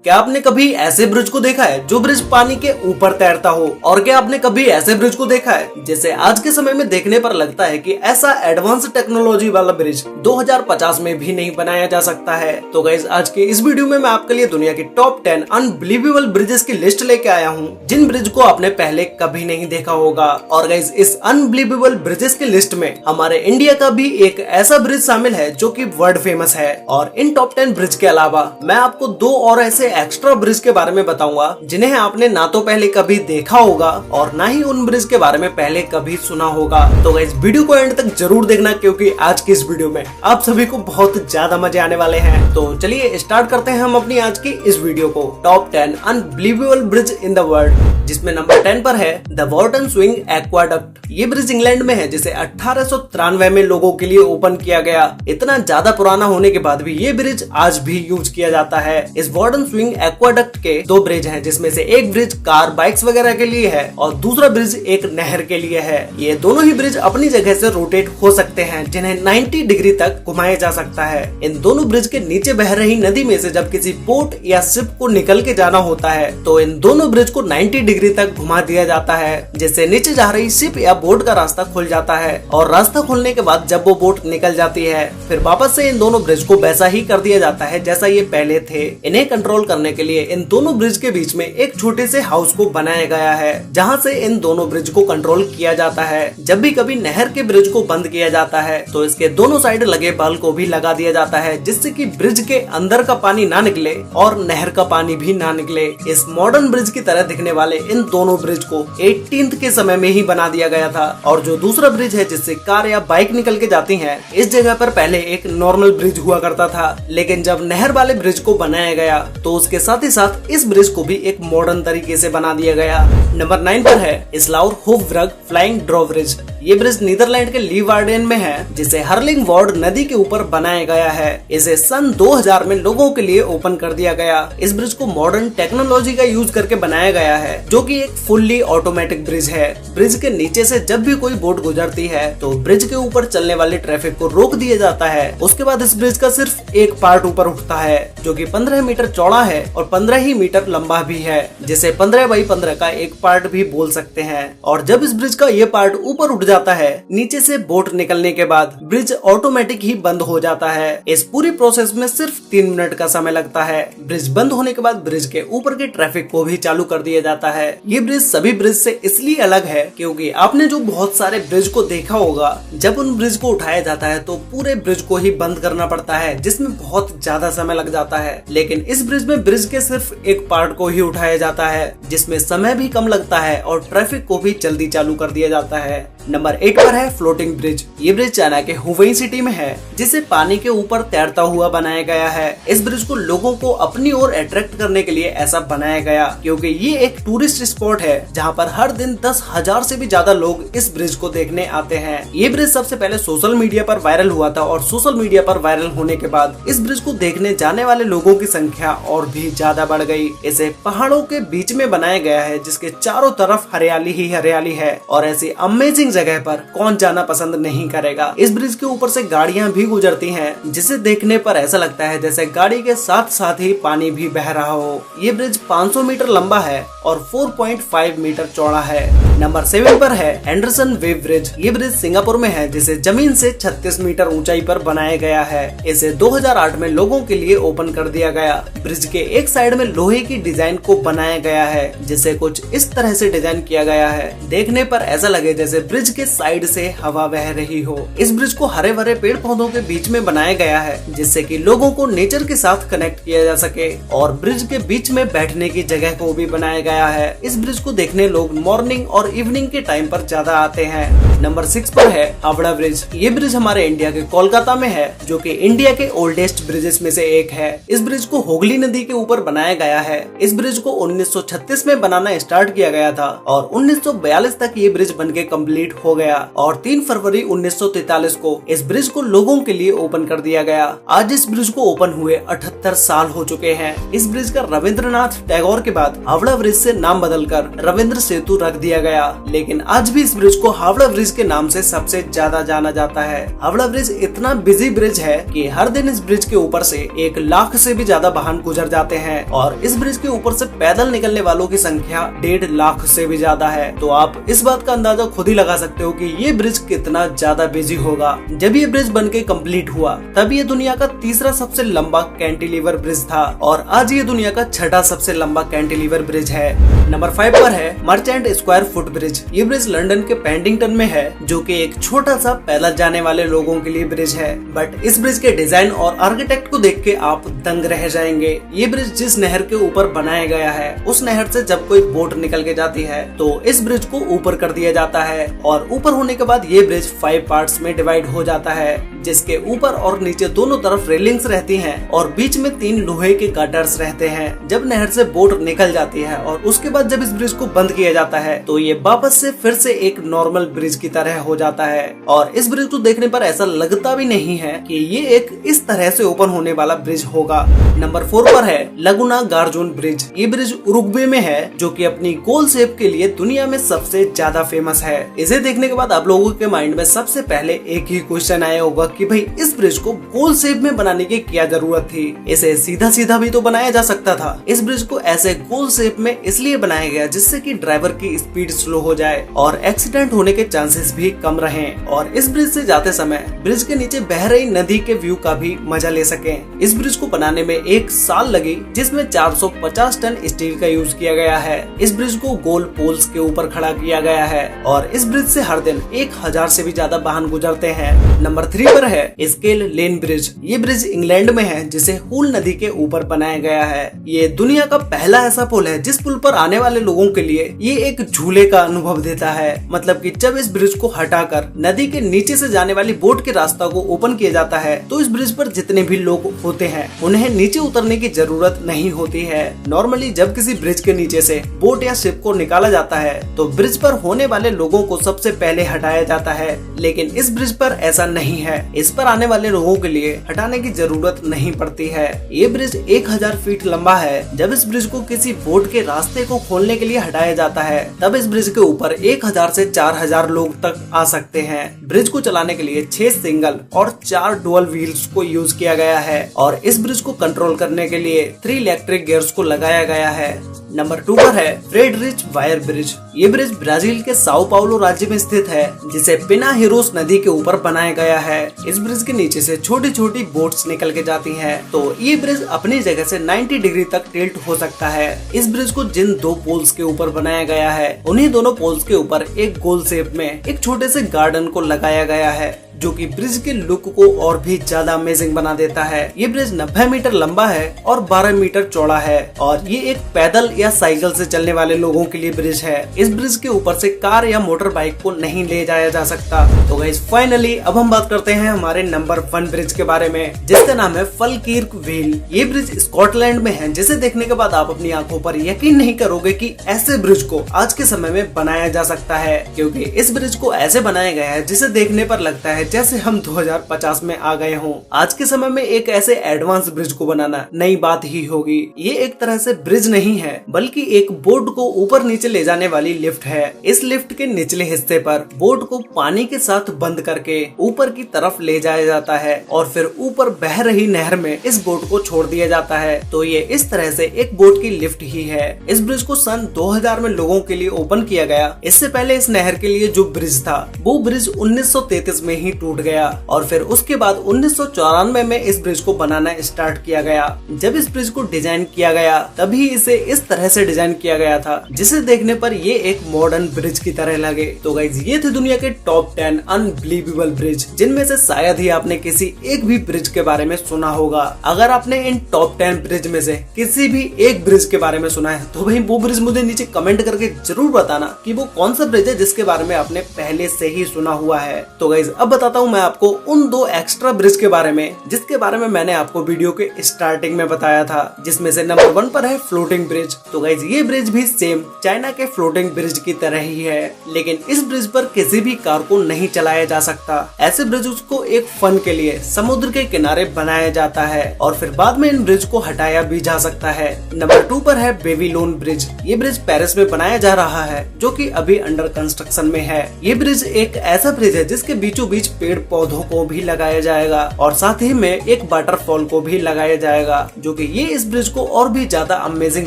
क्या आपने कभी ऐसे ब्रिज को देखा है जो ब्रिज पानी के ऊपर तैरता हो? और क्या आपने कभी ऐसे ब्रिज को देखा है जिसे आज के समय में देखने पर लगता है कि ऐसा एडवांस टेक्नोलॉजी वाला ब्रिज 2050 में भी नहीं बनाया जा सकता है? तो गाइस, आज के इस वीडियो में मैं आपके लिए दुनिया की टॉप 10 अनबिलीवेबल ब्रिजेस की लिस्ट लेके आया हूँ जिन ब्रिज को आपने पहले कभी नहीं देखा होगा। और गाइस, इस अनबिलीवेबल ब्रिजेस की लिस्ट में हमारे इंडिया का भी एक ऐसा ब्रिज शामिल है जो कि वर्ल्ड फेमस है। और इन टॉप 10 ब्रिज के अलावा मैं आपको दो और ऐसे एक्स्ट्रा ब्रिज के बारे में बताऊंगा जिन्हें आपने ना तो पहले कभी देखा होगा और ना ही उन ब्रिज के बारे में पहले कभी सुना होगा। तो गाइस, वीडियो को एंड तक जरूर देखना क्योंकि आज की इस वीडियो में आप सभी को बहुत ज्यादा मजे आने वाले हैं। तो चलिए स्टार्ट करते हैं हम अपनी आज की इस वीडियो को। Top 10 unbelievable bridge in the world, जिसमें नंबर 10 पर है द वॉर्टन स्विंग एक्वाडक्ट। ये ब्रिज इंग्लैंड में है जिसे 1893 में लोगों के लिए ओपन किया गया। इतना ज्यादा पुराना होने के बाद भी ये ब्रिज आज भी यूज किया जाता है। इस वॉर्टन स्विंग एक्वाडक्ट के दो ब्रिज हैं, जिसमें से एक ब्रिज कार बाइक्स वगैरह के लिए है और दूसरा ब्रिज एक नहर के लिए है। ये दोनों ही ब्रिज अपनी जगह से रोटेट हो सकते हैं, जिन्हें 90 डिग्री तक घुमाया जा सकता है। इन दोनों ब्रिज के नीचे बह रही नदी में से जब किसी बोट या शिप को निकल के जाना होता है तो इन दोनों ब्रिज को 90 डिग्री तक घुमा दिया जाता है, जिससे नीचे जा रही शिप या बोट का रास्ता खुल जाता है। और रास्ता खुलने के बाद जब वो बोट निकल जाती है फिर वापस से इन दोनों ब्रिज को वैसा ही कर दिया जाता है जैसा ये पहले थे। इन्हें कंट्रोल करने के लिए इन दोनों ब्रिज के बीच में एक छोटे से हाउस को बनाया गया है, जहां से इन दोनों ब्रिज को कंट्रोल किया जाता है। जब भी कभी नहर के ब्रिज को बंद किया जाता है तो इसके दोनों साइड लगे बल को भी लगा दिया जाता है, जिससे कि ब्रिज के अंदर का पानी ना निकले और नहर का पानी भी ना निकले। इस मॉडर्न ब्रिज की तरह दिखने वाले इन दोनों ब्रिज को 18th के समय में ही बना दिया गया था। और जो दूसरा ब्रिज है जिससे कार या बाइक निकल के जाती है, इस जगह पर पहले एक नॉर्मल ब्रिज हुआ करता था, लेकिन जब नहर वाले ब्रिज को बनाया गया तो उसके साथ ही साथ इस ब्रिज को भी एक मॉडर्न तरीके से बना दिया गया। नंबर 9 पर है स्लाउर होफब्रग फ्लाइंग ड्रॉब्रिज। ये ब्रिज नीदरलैंड के लीवार्डेन में है, जिसे हर्लिंग वार्ड नदी के ऊपर बनाया गया है। इसे सन 2000 में लोगों के लिए ओपन कर दिया गया। इस ब्रिज को मॉडर्न टेक्नोलॉजी का यूज करके बनाया गया है, जो कि एक फुल्ली ऑटोमेटिक ब्रिज है। ब्रिज के नीचे से जब भी कोई बोट गुजरती है तो ब्रिज के ऊपर चलने वाले ट्रैफिक को रोक दिया जाता है। उसके बाद इस ब्रिज का सिर्फ एक पार्ट ऊपर उठता है, जो कि 15 मीटर चौड़ा है और 15 ही मीटर लंबा भी है, जिसे 15 बाई 15 का एक पार्ट भी बोल सकते हैं। और जब इस ब्रिज का ये पार्ट ऊपर उठ जाता है, नीचे से बोट निकलने के बाद ब्रिज ऑटोमेटिक ही बंद हो जाता है। इस पूरी प्रोसेस में सिर्फ 3 मिनट का समय लगता है। ब्रिज बंद होने के बाद ब्रिज के ऊपर के ट्रैफिक को भी चालू कर दिया जाता है। ये ब्रिज सभी ब्रिज से इसलिए अलग है क्योंकि आपने जो बहुत सारे ब्रिज को देखा होगा, जब उन ब्रिज को उठाया जाता है तो पूरे ब्रिज को ही बंद करना पड़ता है, जिसमें बहुत ज्यादा समय लग जाता है। लेकिन इस ब्रिज में ब्रिज के सिर्फ एक पार्ट को ही उठाया जाता है, जिसमें समय भी कम लगता है और ट्रैफिक को भी जल्दी चालू कर दिया जाता है। नंबर 8 पर है फ्लोटिंग ब्रिज। ये ब्रिज चाइना के हुबेई सिटी में है, जिसे पानी के ऊपर तैरता हुआ बनाया गया है। इस ब्रिज को लोगों को अपनी ओर अट्रैक्ट करने के लिए ऐसा बनाया गया क्योंकि ये एक टूरिस्ट स्पॉट है जहां पर हर दिन 10,000 से भी ज्यादा लोग इस ब्रिज को देखने आते हैं। ये ब्रिज सबसे पहले सोशल मीडिया पर वायरल हुआ था और सोशल मीडिया पर वायरल होने के बाद इस ब्रिज को देखने जाने वाले लोगों की संख्या और भी ज्यादा बढ़ गई। इसे पहाड़ों के बीच में बनाया गया है, जिसके चारों तरफ हरियाली ही हरियाली है और ऐसी अमेजिंग जगह पर कौन जाना पसंद नहीं करेगा। इस ब्रिज के ऊपर से गाड़ियां भी गुजरती हैं, जिसे देखने पर ऐसा लगता है जैसे गाड़ी के साथ साथ ही पानी भी बह रहा हो। ये ब्रिज 500 मीटर लंबा है और 4.5 मीटर चौड़ा है। नंबर 7 पर है एंडरसन वेव ब्रिज। ये ब्रिज सिंगापुर में है, जिसे जमीन से 36 मीटर ऊंचाई पर बनाया गया है। इसे 2008 में लोगों के लिए ओपन कर दिया गया। ब्रिज के एक साइड में लोहे की डिजाइन को बनाया गया है, जिसे कुछ इस तरह से डिजाइन किया गया है, देखने पर ऐसा लगे जैसे ब्रिज के साइड से हवा बह रही हो। इस ब्रिज को हरे भरे पेड़ पौधों के बीच में बनाया गया है, जिससे कि लोगों को नेचर के साथ कनेक्ट किया जा सके। और ब्रिज के बीच में बैठने की जगह को भी बनाया गया है। इस ब्रिज को देखने लोग मॉर्निंग और इवनिंग के टाइम पर ज्यादा आते हैं। नंबर 6 पर है हावड़ा ब्रिज। ये ब्रिज हमारे इंडिया के कोलकाता में है, जो कि इंडिया के ओल्डेस्ट ब्रिजेस में से एक है। इस ब्रिज को हुगली नदी के ऊपर बनाया गया है। इस ब्रिज को 1936 में बनाना स्टार्ट किया गया था और 1942 तक ये ब्रिज बनके कंप्लीट हो गया और 3 फरवरी 1943 को इस ब्रिज को लोगों के लिए ओपन कर दिया गया। आज इस ब्रिज को ओपन हुए 78 साल हो चुके हैं। इस ब्रिज का रविंद्रनाथ टैगोर के बाद हावड़ा ब्रिज से नाम बदलकर रविंद्र सेतु रख दिया गया गया, लेकिन आज भी इस ब्रिज को हावड़ा ब्रिज के नाम से सबसे ज्यादा जाना जाता है। हावड़ा ब्रिज इतना बिजी ब्रिज है कि हर दिन इस ब्रिज के ऊपर से 1 लाख से भी ज्यादा वाहन गुजर जाते हैं और इस ब्रिज के ऊपर से पैदल निकलने वालों की संख्या 1.5 लाख से भी ज्यादा है। तो आप इस बात का अंदाजा खुद ही लगा सकते हो कि ये ब्रिज कितना ज्यादा बिजी होगा। जब ये ब्रिज बनके कंप्लीट हुआ तब ये दुनिया का तीसरा सबसे लंबा कैंटिलीवर ब्रिज था और आज ये दुनिया का 6ठा सबसे लंबा कैंटिलीवर ब्रिज है। नंबर 5 पर है मर्चेंट स्क्वायर फुट ब्रिज। ये ब्रिज लंदन के पेंडिंगटन में है, जो कि एक छोटा सा पैदल जाने वाले लोगों के लिए ब्रिज है। बट इस ब्रिज के डिजाइन और आर्किटेक्ट को देख के आप दंग रह जाएंगे। ये ब्रिज जिस नहर के ऊपर बनाया गया है उस नहर से जब कोई बोट निकल के जाती है तो इस ब्रिज को ऊपर कर दिया जाता है और ऊपर होने के बाद ये ब्रिज 5 पार्ट्स में डिवाइड हो जाता है, जिसके ऊपर और नीचे दोनों तरफ रेलिंग्स रहती हैं और बीच में 3 लोहे के गाटर्स रहते हैं। जब नहर से बोट निकल जाती है और उसके बाद जब इस ब्रिज को बंद किया जाता है तो ये वापस से फिर से एक नॉर्मल ब्रिज की तरह हो जाता है और इस ब्रिज को देखने पर ऐसा लगता भी नहीं है कि ये एक इस तरह से ओपन होने वाला ब्रिज होगा। नंबर 4 पर है लगुना गार्जून ब्रिज। ये ब्रिज उरुग्वे में है, जो कि अपनी गोल शेप के लिए दुनिया में सबसे ज्यादा फेमस है। इसे देखने के बाद आप लोगों के माइंड में सबसे पहले एक ही क्वेश्चन आया होगा कि भाई इस ब्रिज को गोल शेप में बनाने की क्या जरूरत थी, इसे सीधा सीधा भी तो बनाया जा सकता था। इस ब्रिज को ऐसे गोल शेप में इसलिए बनाया गया जिससे कि ड्राइवर की स्पीड स्लो हो जाए और एक्सीडेंट होने के चांसेस भी कम रहें और इस ब्रिज से जाते समय ब्रिज के नीचे बह रही नदी के व्यू का भी मजा ले सकें। इस ब्रिज को बनाने में 1 साल लगी, जिसमें 450 टन स्टील का यूज किया गया है। इस ब्रिज को गोल पोल्स के ऊपर खड़ा किया गया है और इस ब्रिज से हर दिन 1000 से भी ज्यादा वाहन गुजरते हैं। नंबर 3 पर है स्केल लेन ब्रिज। ये ब्रिज इंग्लैंड में है, जिसे हूल नदी के ऊपर बनाया गया है। ये दुनिया का पहला ऐसा पुल है जिस पुल पर आने वाले लोगों के लिए ये एक झूले का अनुभव देता है। मतलब कि जब इस ब्रिज को हटाकर नदी के नीचे से जाने वाली बोट के रास्ता को ओपन किया जाता है तो इस ब्रिज पर जितने भी लोग होते हैं उन्हें नीचे उतरने की जरूरत नहीं होती है। नॉर्मली जब किसी ब्रिज के नीचे से बोट या शिप को निकाला जाता है तो ब्रिज पर होने वाले लोगों को सबसे पहले हटाया जाता है, लेकिन इस ब्रिज पर ऐसा नहीं है। इस पर आने वाले लोगों के लिए हटाने की जरूरत नहीं पड़ती है। ये ब्रिज 1000 फीट लंबा है। जब इस ब्रिज को किसी बोट के रास्ते को खोलने के लिए हटाया जाता है तब इस ब्रिज के ऊपर 1000 से 4000 लोग तक आ सकते हैं। ब्रिज को चलाने के लिए 6 सिंगल और 4 डुअल व्हील्स को यूज किया गया है और इस ब्रिज को कंट्रोल करने के लिए 3 इलेक्ट्रिक गियर्स को लगाया गया है। नंबर 2 पर है फ्रेडरिच वायर ब्रिज। ये ब्रिज ब्राजील के साओ पाउलो राज्य में स्थित है, जिसे पिना हिरोस नदी के ऊपर बनाया गया है। इस ब्रिज के नीचे से छोटी छोटी बोट्स निकल के जाती हैं, तो ये ब्रिज अपनी जगह से 90 डिग्री तक टिल्ट हो सकता है। इस ब्रिज को जिन 2 पोल्स के ऊपर बनाया गया है उन्हीं दोनों पोल्स के ऊपर एक गोल शेप में एक छोटे से गार्डन को लगाया गया है, जो कि ब्रिज के लुक को और भी ज्यादा अमेजिंग बना देता है। ये ब्रिज 90 मीटर लंबा है और 12 मीटर चौड़ा है और ये एक पैदल या साइकिल से चलने वाले लोगों के लिए ब्रिज है। इस ब्रिज के ऊपर से कार या मोटर बाइक को नहीं ले जाया जा सकता। तो गाइस फाइनली अब हम बात करते हैं हमारे नंबर 1 ब्रिज के बारे में, जिसका नाम है फलकीर्क व्हील। ये ब्रिज स्कॉटलैंड में है, जिसे देखने के बाद आप अपनी आंखों पर यकीन नहीं करोगे कि ऐसे ब्रिज को आज के समय में बनाया जा सकता है, क्योंकि इस ब्रिज को ऐसे बनाया गया है जिसे देखने पर लगता है जैसे हम 2050 में आ गए हों। आज के समय में एक ऐसे एडवांस ब्रिज को बनाना नई बात ही होगी। ये एक तरह से ब्रिज नहीं है, बल्कि एक बोट को ऊपर नीचे ले जाने वाली लिफ्ट है। इस लिफ्ट के निचले हिस्से पर बोट को पानी के साथ बंद करके ऊपर की तरफ ले जाया जाता है और फिर ऊपर बह रही नहर में इस बोट को छोड़ दिया जाता है। तो ये इस तरह से एक बोट की लिफ्ट ही है। इस ब्रिज को सन 2000 में लोगों के लिए ओपन किया गया। इससे पहले इस नहर के लिए जो ब्रिज था वो ब्रिज 1933 में ही टूट गया और फिर उसके बाद 1994 में इस ब्रिज को बनाना स्टार्ट किया गया। जब इस ब्रिज को डिजाइन किया गया तभी इसे इस तरह से डिजाइन किया गया था जिसे देखने पर ये एक मॉडर्न ब्रिज की तरह लगे। तो गाइस ये थे दुनिया के टॉप 10 अनबिलीवेबल ब्रिज, जिनमें से शायद ही आपने किसी एक भी ब्रिज के बारे में सुना होगा। अगर आपने इन टॉप 10 ब्रिज में से किसी भी एक ब्रिज के बारे में सुना है तो भाई वो ब्रिज मुझे नीचे कमेंट करके जरूर बताना कि वो कौन सा ब्रिज है जिसके बारे में आपने पहले से ही सुना हुआ है। तो गाइस अब बताता हूँ मैं आपको उन 2 एक्स्ट्रा ब्रिज के बारे में जिसके बारे में मैंने आपको वीडियो के स्टार्टिंग में बताया था, जिसमें से नंबर 1 पर है फ्लोटिंग ब्रिज। तो गाइस ये ब्रिज भी सेम चाइना के फ्लोटिंग ब्रिज की तरह ही है, लेकिन इस ब्रिज पर किसी भी कार को नहीं चलाया जा सकता। ऐसे ब्रिज को एक फन के लिए समुद्र के किनारे बनाया जाता है और फिर बाद में इन ब्रिज को हटाया भी जा सकता है। नंबर 2 पर है बेबीलोन ब्रिज। ये ब्रिज पेरिस में बनाया जा रहा है, जो कि अभी अंडर कंस्ट्रक्शन में है। ये ब्रिज एक ऐसा ब्रिज है जिसके बीचों बीच पेड़ पौधों को भी लगाया जाएगा और साथ ही में एक वाटरफॉल को भी लगाया जाएगा, जो कि ये इस ब्रिज को और भी ज्यादा अमेजिंग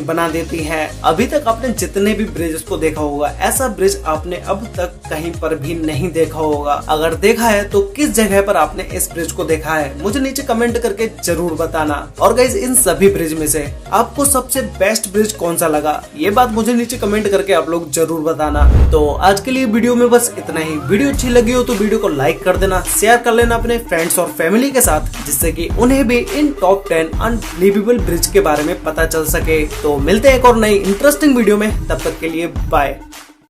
बना देती है। अभी तक आपने जितने भी ब्रिज को देखा होगा, ऐसा ब्रिज आपने अब तक कहीं पर भी नहीं देखा होगा। अगर देखा है तो किस जगह पर आपने इस ब्रिज को देखा है, मुझे नीचे कमेंट करके जरूर बताना। और गाइस इन सभी ब्रिज में से आपको सबसे बेस्ट ब्रिज कौन सा लगा, ये बात मुझे नीचे कमेंट करके आप लोग जरूर बताना। तो आज के लिए वीडियो में बस इतना ही। वीडियो अच्छी लगी हो तो वीडियो को लाइक कर देना, शेयर कर लेना अपने फ्रेंड्स और फैमिली के साथ, जिससे कि उन्हें भी इन टॉप 10 अनबिलीवेबल ब्रिज के बारे में पता चल सके। तो मिलते हैं एक और नई इंटरेस्टिंग वीडियो में, तब तक के लिए बाय।